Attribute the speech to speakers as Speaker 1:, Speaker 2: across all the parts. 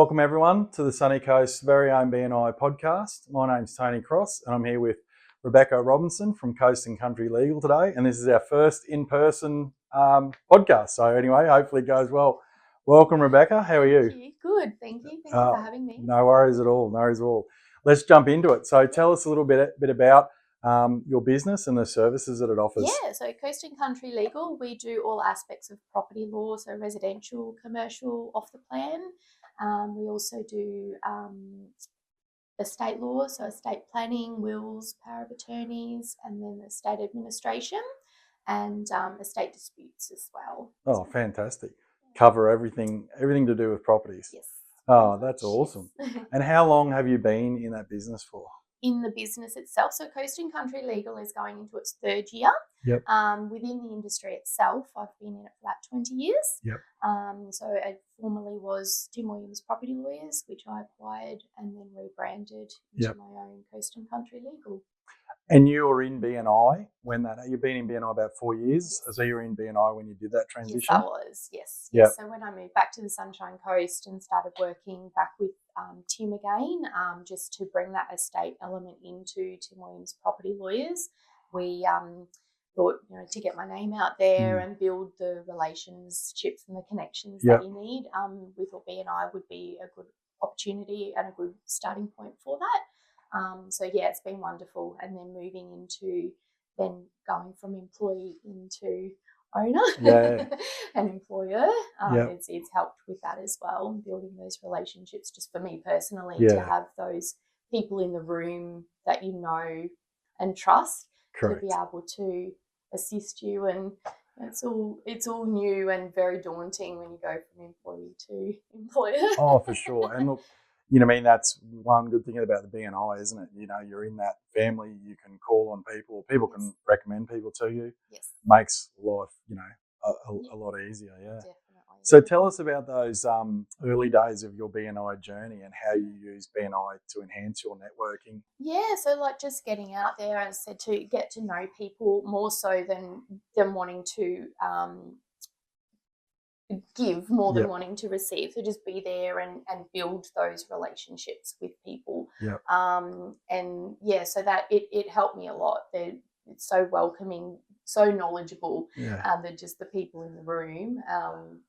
Speaker 1: Welcome everyone to the Sunny Coast's very own BNI podcast. My name's Tony Cross and I'm here with Rebecca Robinson from Coast and Country Legal today, and this is our first in-person podcast. So anyway, hopefully it goes well. Welcome Rebecca, how are you?
Speaker 2: Thank you. Good, thank you. Thank you for having me.
Speaker 1: No worries at all, no worries at all. Let's jump into it. So tell us a little bit about your business and the services that it offers.
Speaker 2: Yeah, so Coast and Country Legal, we do all aspects of property law, so residential, commercial, off the plan. We also do estate law, so estate planning, wills, power of attorneys, and then estate administration and estate disputes as well.
Speaker 1: Oh, fantastic. Cover everything to do with properties.
Speaker 2: Yes.
Speaker 1: Oh, that's awesome. And how long have you been in that business for?
Speaker 2: In the business itself, so Coast and Country Legal is going into its third year.
Speaker 1: Yep.
Speaker 2: Within the industry itself, I've been in it for about 20 years.
Speaker 1: Yep.
Speaker 2: So it formerly was Tim Williams Property Lawyers, which I acquired and then rebranded into my own Coast and Country Legal.
Speaker 1: And you were in BNI when you've been in BNI about 4 years. Yes. So you were in BNI when you did that transition?
Speaker 2: Yes, I was. Yes.
Speaker 1: Yep.
Speaker 2: So when I moved back to the Sunshine Coast and started working back with Tim again, just to bring that estate element into Tim Williams Property Lawyers, we thought, to get my name out there and build the relationships and the connections that you need. We thought BNI would be a good opportunity and a good starting point for that. So it's been wonderful. And then moving into going from employee into owner and employer, it's helped with that as well, building those relationships just for me personally, to have those people in the room that you know and trust.
Speaker 1: Correct.
Speaker 2: To be able to assist you, and it's all new and very daunting when you go from employee to employer.
Speaker 1: Oh, for sure. And look, that's one good thing about the BNI, isn't it? You're in that family, you can call on people can recommend people to you.
Speaker 2: Yes.
Speaker 1: Makes life, a lot easier,
Speaker 2: Definitely.
Speaker 1: So tell us about those early days of your BNI journey and how you use BNI to enhance your networking.
Speaker 2: Yeah, so like just getting out there, as I said, to get to know people more so than wanting to give more than wanting to receive. So just be there and build those relationships with people. So that it helped me a lot. It's so welcoming, so knowledgeable. They're just the people in the room,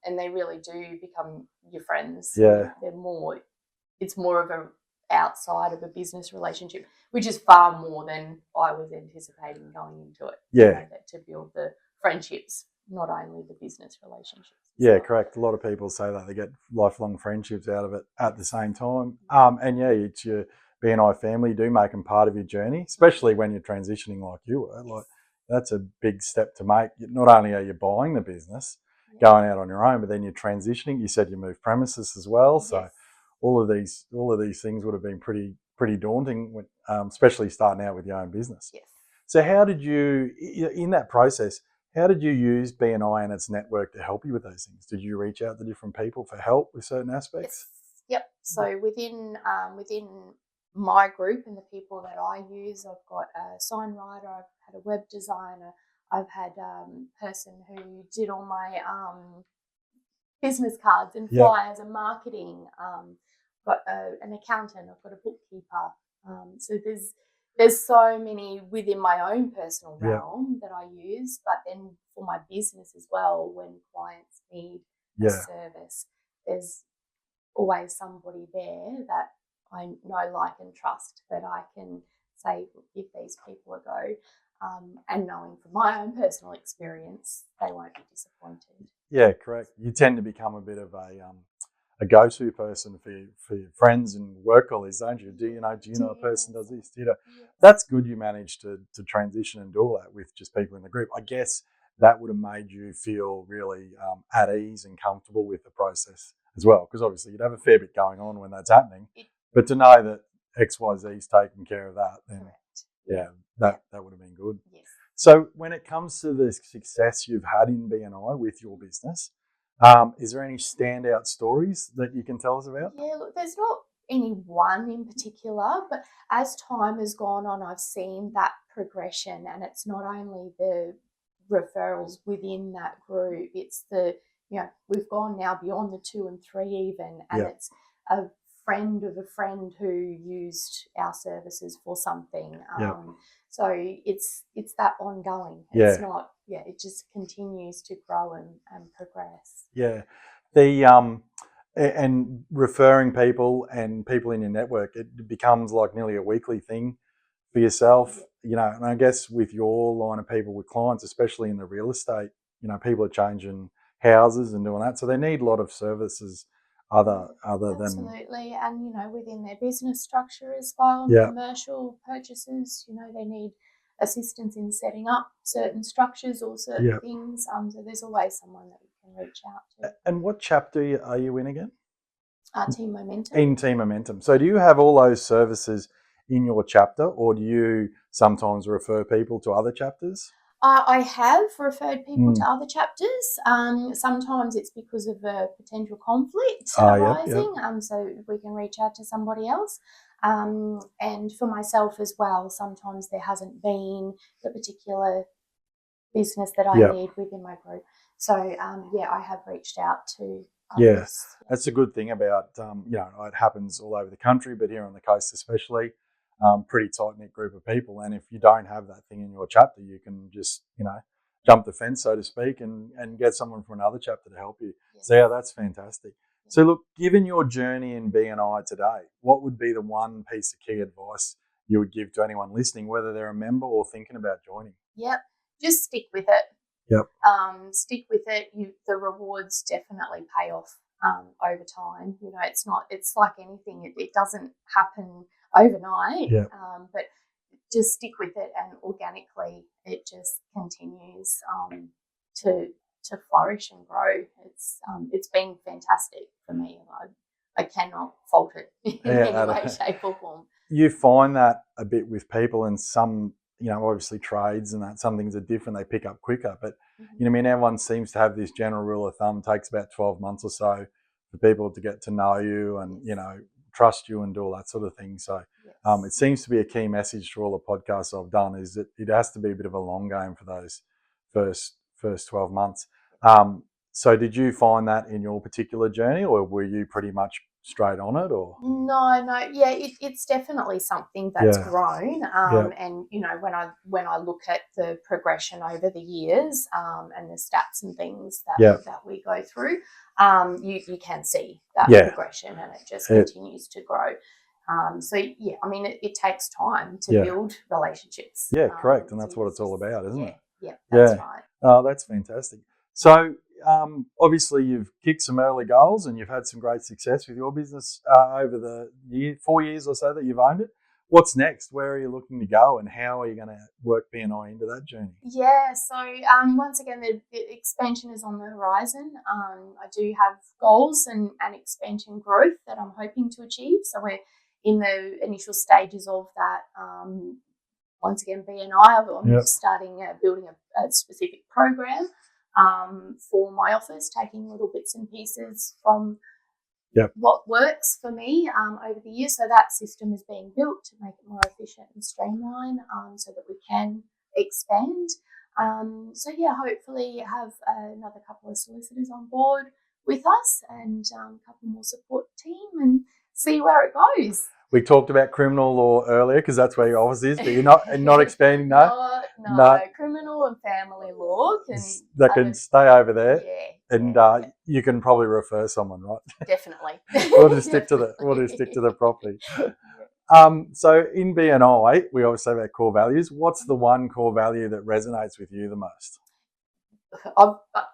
Speaker 2: and they really do become your friends. It's more of a outside of a business relationship, which is far more than I was anticipating going into it. To build the friendships, not only the business relationships.
Speaker 1: Yeah, correct. A lot of people say that they get lifelong friendships out of it at the same time. It's your BNI family. You do make them part of your journey, especially when you're transitioning like you were. Like, that's a big step to make. Not only are you buying the business, going out on your own, but then you're transitioning. You said you moved premises as well, so all of these things would have been pretty daunting, especially starting out with your own business.
Speaker 2: Yes.
Speaker 1: So how did you, in that process, how did you use BNI and its network to help you with those things? Did you reach out to different people for help with certain aspects?
Speaker 2: Yes. Yep. So within my group and the people that I use, I've got a sign writer, I've had a web designer, I've had a person who did all my business cards and flyers and marketing. Got an accountant, I've got a bookkeeper. So there's so many within my own personal realm that I use, but then for my business as well, when clients need a service, there's always somebody there that I know, like, and trust, that I can say, give these people a go. And knowing from my own personal experience, they won't be disappointed. Yeah,
Speaker 1: correct. You tend to become a bit of a go-to person for your friends and work colleagues, don't you? Do you know a person does this? That's good. You managed to transition and do all that with just people in the group. I guess that would have made you feel really at ease and comfortable with the process as well, because obviously you'd have a fair bit going on when that's happening. But to know that XYZ is taking care of that, then that would have been good.
Speaker 2: Yes.
Speaker 1: So when it comes to the success you've had in BNI with your business, is there any standout stories that you can tell us about?
Speaker 2: Yeah, look, there's not any one in particular, but as time has gone on, I've seen that progression, and it's not only the referrals within that group, it's the, we've gone now beyond the 2 and 3 even, and it's a friend of a friend who used our services for something.
Speaker 1: Yep.
Speaker 2: So it's that ongoing.
Speaker 1: Yeah.
Speaker 2: It's not, it just continues to grow and progress.
Speaker 1: Yeah. And referring people and people in your network, it becomes like nearly a weekly thing for yourself, and I guess with your line of people, with clients, especially in the real estate, people are changing houses and doing that. So they need a lot of services other than.
Speaker 2: Absolutely. And, within their business structure as well,
Speaker 1: Yeah.
Speaker 2: commercial purchases, they need assistance in setting up certain structures or certain things. So there's always someone that you can reach out to.
Speaker 1: And what chapter are you in again?
Speaker 2: Team Momentum.
Speaker 1: In Team Momentum. So do you have all those services in your chapter, or do you sometimes refer people to other chapters?
Speaker 2: I have referred people to other chapters. Sometimes it's because of a potential conflict arising, so we can reach out to somebody else. And for myself as well, sometimes there hasn't been the particular business that I need within my group. So, I have reached out to others.
Speaker 1: That's a good thing about, it happens all over the country, but here on the coast especially. Pretty tight-knit group of people, and if you don't have that thing in your chapter, you can just jump the fence, so to speak, and get someone from another chapter to help you. So that's fantastic. So look, given your journey in BNI today, what would be the one piece of key advice you would give to anyone listening, whether they're a member or thinking about joining?
Speaker 2: Just stick with it. Stick with it. The rewards definitely pay off over time. It's like anything. It doesn't happen overnight, but just stick with it, and organically it just continues to flourish and grow. It's been fantastic for me. I cannot fault it in any way, shape or form.
Speaker 1: You find that a bit with people, and some, obviously trades and that, some things are different, they pick up quicker, but everyone seems to have this general rule of thumb. It takes about 12 months or so for people to get to know you and trust you and do all that sort of thing. So it seems to be a key message to all the podcasts I've done, is that it has to be a bit of a long game for those first 12 months. So did you find that in your particular journey, or were you pretty much straight on it? Or
Speaker 2: no, it's definitely something that's grown. And when I look at the progression over the years, and the stats and things that we go through, you can see that progression, and it just continues to grow. It takes time to build relationships.
Speaker 1: Correct, and that's what it's all about, isn't it?
Speaker 2: That's right.
Speaker 1: Oh, that's fantastic. So obviously you've kicked some early goals, and you've had some great success with your business over the 4 years or so that you've owned it. What's next? Where are you looking to go, and how are you going to work BNI into that journey?
Speaker 2: So once again, the expansion is on the horizon. I do have goals and expansion growth that I'm hoping to achieve. So we're in the initial stages of that. Once again, BNI, I'm starting building a specific program for my office, taking little bits and pieces from what works for me over the years. So that system is being built to make it more efficient and streamlined, so that we can expand. Hopefully have another couple of solicitors on board with us, and a couple more support team, and see where it goes.
Speaker 1: We talked about criminal law earlier, because that's where your office is, but you're not expanding that?
Speaker 2: No, criminal and family law
Speaker 1: can stay over there. You can probably refer someone, right?
Speaker 2: Definitely.
Speaker 1: We'll just stick to the property. So in BNI, we always say about core values. What's the one core value that resonates with you the most?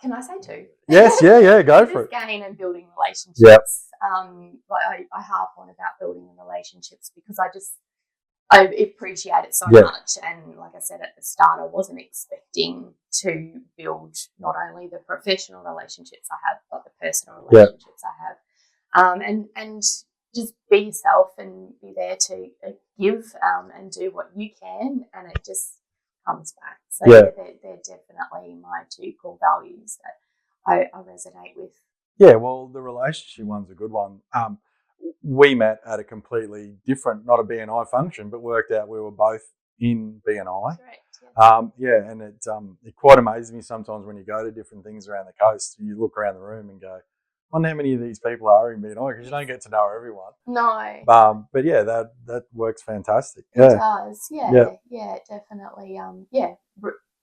Speaker 2: Can I say two?
Speaker 1: Yes, go for it.
Speaker 2: Gain and building relationships. I harp on about building relationships because I appreciate it so much. And like I said at the start, I wasn't expecting to build not only the professional relationships I have, but the personal relationships I have. And just be yourself and be there to give and do what you can, and it just comes back. So they're definitely my two core values that I resonate with.
Speaker 1: Yeah, well, the relationship one's a good one. We met at a completely different, not a BNI function, but worked out we were both in BNI.
Speaker 2: Correct.
Speaker 1: And it quite amazes me sometimes when you go to different things around the coast, you look around the room and go, wonder how many of these people are in BNI because you don't get to know everyone.
Speaker 2: No.
Speaker 1: But yeah, that works fantastic.
Speaker 2: It
Speaker 1: Yeah.
Speaker 2: does. Yeah.
Speaker 1: Yeah.
Speaker 2: Yeah. It definitely.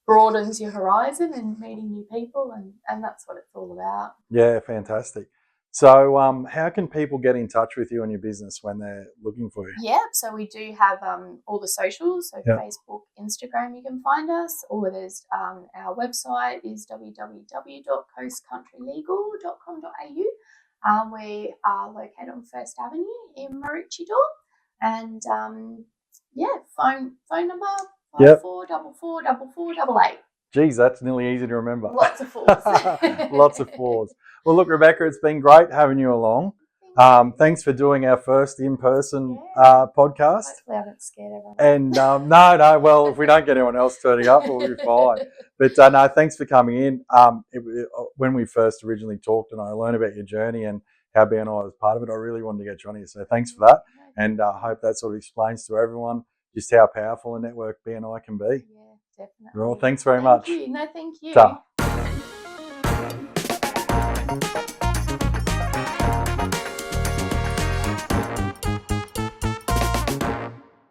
Speaker 2: Broadens your horizon and meeting new people, and that's what it's all about.
Speaker 1: Yeah, fantastic. So, how can people get in touch with you and your business when they're looking for you?
Speaker 2: Yeah, so we do have all the socials, so
Speaker 1: Yep.
Speaker 2: Facebook, Instagram, you can find us, or there's our website is www.coastcountrylegal.com.au. We are located on First Avenue in Maroochydore, and phone number
Speaker 1: Yep.
Speaker 2: 54444488.
Speaker 1: Geez, that's nearly easy to remember.
Speaker 2: Lots of fours.
Speaker 1: Lots of fours. Well, look, Rebecca, it's been great having you along. Thanks for doing our first in-person podcast.
Speaker 2: Hopefully I haven't scared everyone.
Speaker 1: And no, well, if we don't get anyone else turning up, we'll be fine. But no, thanks for coming in. When we first originally talked and I learned about your journey and how BNI was part of it, I really wanted to get you on here. So thanks for that. And I hope that sort of explains to everyone just how powerful a network BNI can be.
Speaker 2: Yeah, definitely.
Speaker 1: Well, thanks very much.
Speaker 2: Thank you. No, thank you.
Speaker 1: Ta.